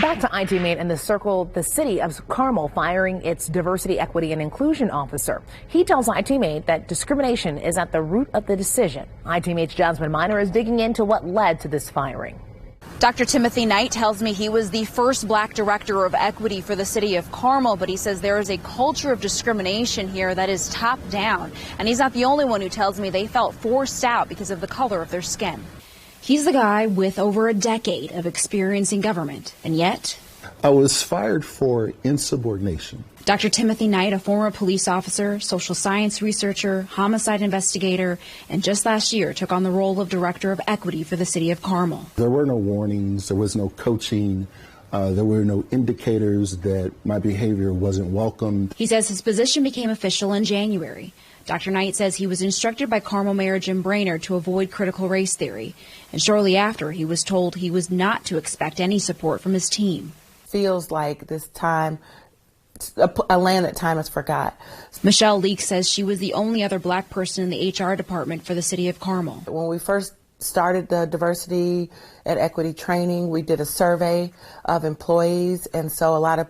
Back to IT Mate and the city of Carmel firing its diversity, equity, and inclusion officer. He tells IT Mate that discrimination is at the root of the decision. IT Mate's Jasmine Miner is digging into what led to this firing. Dr. Timothy Knight tells me he was the first black director of equity for the city of Carmel, but he says there is a culture of discrimination here that is top down. And he's not the only one who tells me they felt forced out because of the color of their skin. He's the guy with over a decade of experience in government, and yet I was fired for insubordination. Dr. Timothy Knight, a former police officer, social science researcher, homicide investigator, and just last year took on the role of director of equity for the city of Carmel. There were no warnings, there was no coaching, there were no indicators that my behavior wasn't welcomed. He says his position became official in January. Dr. Knight says he was instructed by Carmel Mayor Jim Brainerd to avoid critical race theory, and shortly after he was told he was not to expect any support from his team. Feels like this time, a land that time has forgot. Michelle Leek says she was the only other black person in the HR department for the city of Carmel. When we first started the diversity and equity training, we did a survey of employees, and so a lot of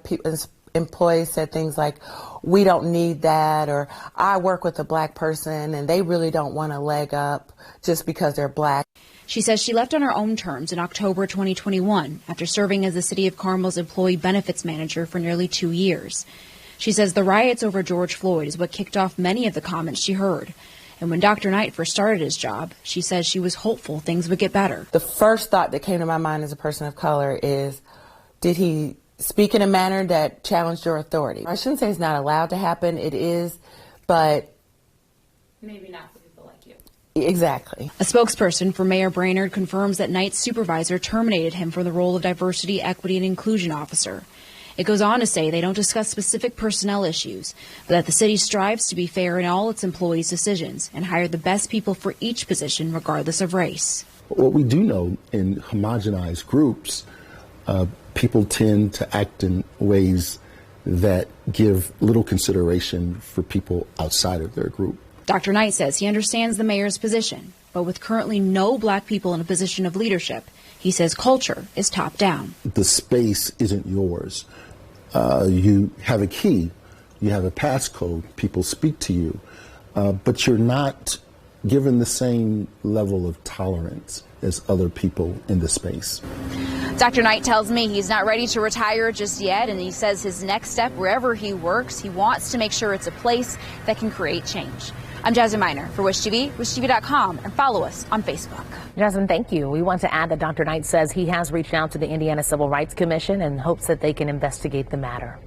employees said things like, we don't need that, or I work with a black person and they really don't want a leg up just because they're black. She says she left on her own terms in October 2021 after serving as the city of Carmel's employee benefits manager for nearly 2 years. She says the riots over George Floyd is what kicked off many of the comments she heard. And when Dr. Knight first started his job, she says she was hopeful things would get better. The first thought that came to my mind as a person of color is, did he speak in a manner that challenged your authority? I shouldn't say it's not allowed to happen. It is, but maybe not for people like you. Exactly. A spokesperson for Mayor Brainerd confirms that Knight's supervisor terminated him from the role of diversity, equity, and inclusion officer. It goes on to say they don't discuss specific personnel issues, but that the city strives to be fair in all its employees' decisions and hire the best people for each position regardless of race. What we do know in homogenized groups, people tend to act in ways that give little consideration for people outside of their group. Dr. Knight says he understands the mayor's position, but with currently no black people in a position of leadership, he says culture is top down. The space isn't yours. You have a key, you have a passcode, people speak to you, but you're not given the same level of tolerance as other people in the space. Dr. Knight tells me he's not ready to retire just yet, and he says his next step, wherever he works, he wants to make sure it's a place that can create change. I'm Jasmine Miner for Wish TV, wishtv.com, and follow us on Facebook. Jasmine, thank you. We want to add that Dr. Knight says he has reached out to the Indiana Civil Rights Commission and hopes that they can investigate the matter.